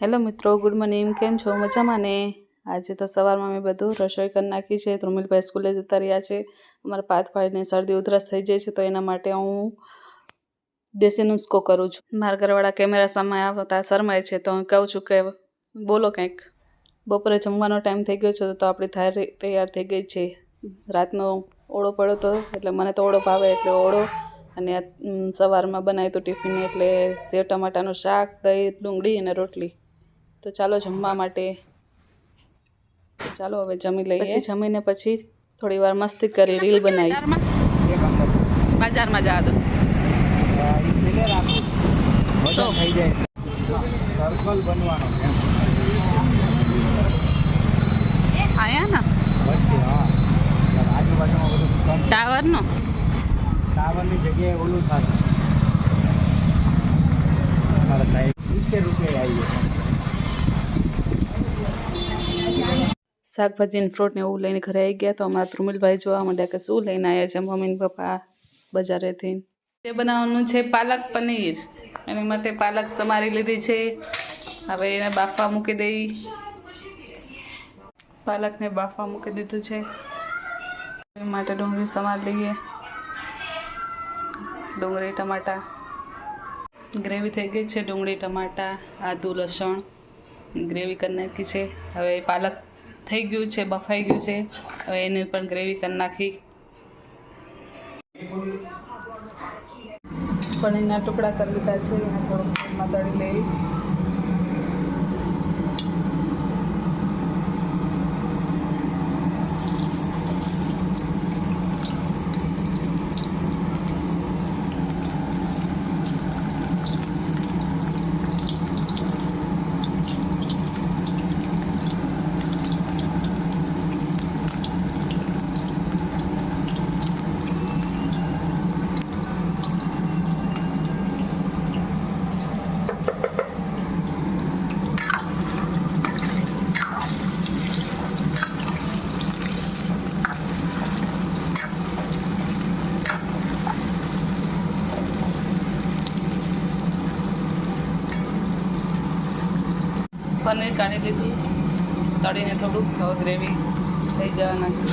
Hello મિત્રો, good morning. કેમ છો? મજામાં ને? આજે તો સવારમાં મેં બધું રસોઈ કરી નાખી છે. ધ્રુમિલભાઈ સ્કૂલે જતા રહ્યા છે. અમારા પાથભાઈને શરદી ઉધરસ થઈ જાય છે, તો એના માટે હું દેશી નુસ્ખો કરું છું. મારા ઘરવાળા કેમેરા સામે આવતા શરમાય છે, તો હું કહું છું કે બોલો કંઈક. બપોરે જમવાનો ટાઈમ થઈ ગયો છે, તો આપણી થાળી તૈયાર થઈ ગઈ છે. રાતનો ઓળો પડ્યો તો એટલે મને તો ઓળો ભાવે, એટલે ઓળો અને સવારમાં બનાવ્યું હતું ટિફિન, એટલે સેવ ટમાટાનું શાક, દહીં, ડુંગળી અને રોટલી. તો ચાલો જમવા માટે. ચાલો હવે જમી લઈએ. પછી જમીને પછી થોડી વાર મસ્તી કરી, રીલ બનાવી. બજારમાં જા દો આયા ને ટાવરની જગ્યાએ ઓલું થાય. અમારા સાહેબ 70 રૂપિયા આવી ગયા. શાકભાજી ફ્રૂટ ને એવું લઈને ઘરે આવી ગયા, તો અમારા ધ્રુમિલભાઈ જોવા માંડ્યા કે શું લઈને આવ્યા છે મમ્મી ને પપ્પા બજારેથી. તે બનાવવાનું છે પાલક પનીર. એની માટે પાલક સમારી લીધી છે. હવે એને બાફવા મૂકી દઈ. પાલકને બાફવા મૂકી દીધું છે. એ માટે ડુંગળી સમારી લઈએ. ડુંગળી ટમાટા ગ્રેવી થઈ ગઈ છે. ડુંગળી ટમાટા આદુ લસણ ગ્રેવી કરી નાખી છે. હવે પાલક થઈ ગયું છે, બફાઈ ગયું છે. હવે એની પણ ગ્રેવી કરી નાખી. પનીરના ટુકડા કરી લીધા છે. એને થોડુંક તેલમાં તળી લેવી. પનીર કાઢી લીધું, તળીને થોડુંક હવે ગ્રેવી થઈ જવા નાખી.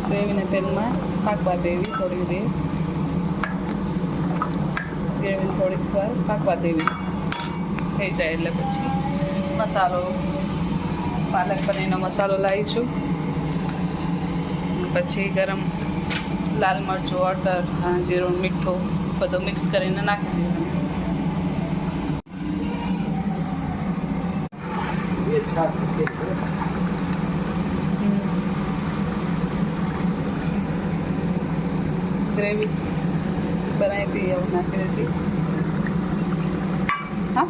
ગ્રેવીને તેલમાં પાકવા દેવી થોડી વાર. ગ્રેવીને થોડીક વાર પાકવા દેવી. થઈ જાય એટલે પછી મસાલો, પાલક પનીરનો મસાલો લાવીશું. પછી ગરમ લાલ મરચું, હળદર, જીરું, મીઠું બધું મિક્સ કરીને નાખી દેવાનું. ગ્રેવી બનાવી હતી એવું નાખી દીધી. હા,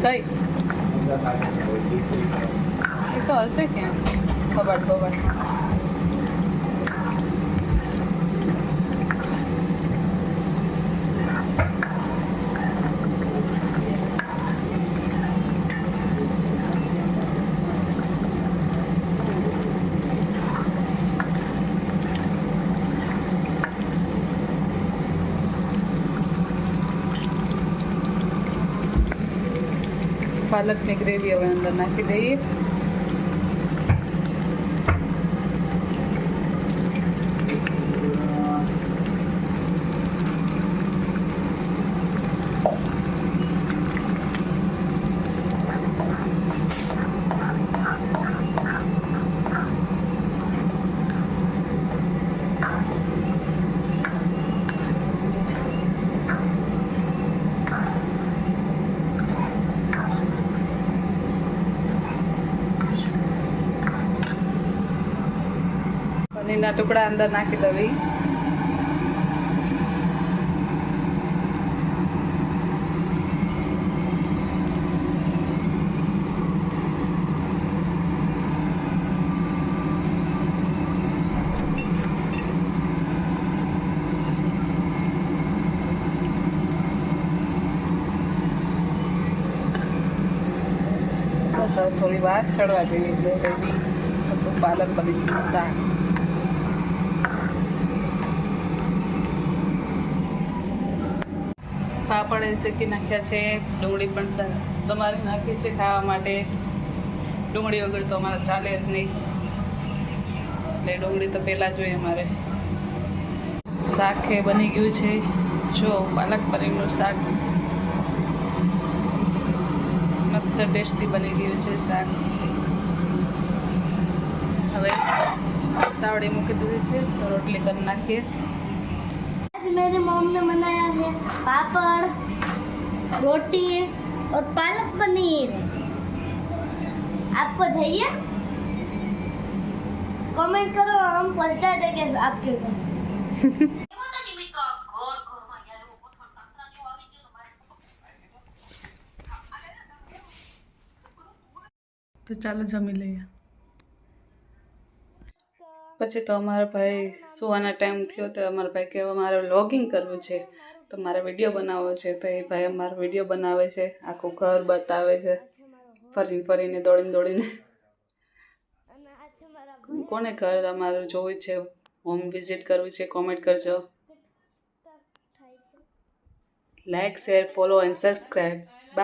કઈ એ તો હશે ક્યાં ખબર ખબર. પાલકની ગ્રેવી હવે અંદર નાખી દઈએ. પનીરના ટુકડા અંદર નાખી દવી. થોડી વાર ચડવા દેવી એટલે રેડી આપણું પાલક પનીરનું શાક. પાપડ શેકી નાખ્યા છે, ડુંગળી પણ સમારી નાખી છે ખાવા માટે. ડુંગળી વગર તો અમારે ચાલે જ નહીં, એટલે ડુંગળી તો પહેલાં જોઈએ અમારે. શાક બની ગયું છે, જો પાલક પનીરનું શાક મસ્ત ટેસ્ટી બની ગયું છે શાક. હવે તાવડી મૂકી દીધી છે તો રોટલી કરી નાખીએ. आज मेरी मॉम ने बनाया है पापड़, रोटी और पालक पनीर. आपको चाहिए? कमेंट करो, हम पहुंचा देंगे आपके घर. તો ચાલો જમી લઈએ. પછી તો અમારા ભાઈ સુવાના ટાઈમ થયો તો અમારા ભાઈ કહેવા મારે વ્લોગિંગ કરવું છે, તો મારે વિડીયો બનાવવો છે. તો એ ભાઈ અમારો વિડીયો બનાવે છે, આખું ઘર બતાવે છે, ફરીને ફરીને દોડીને દોડીને. કોને ઘર અમારે જોવું છે, હોમ વિઝિટ કરવી છે, કોમેન્ટ કરજો. Like, share, follow and subscribe.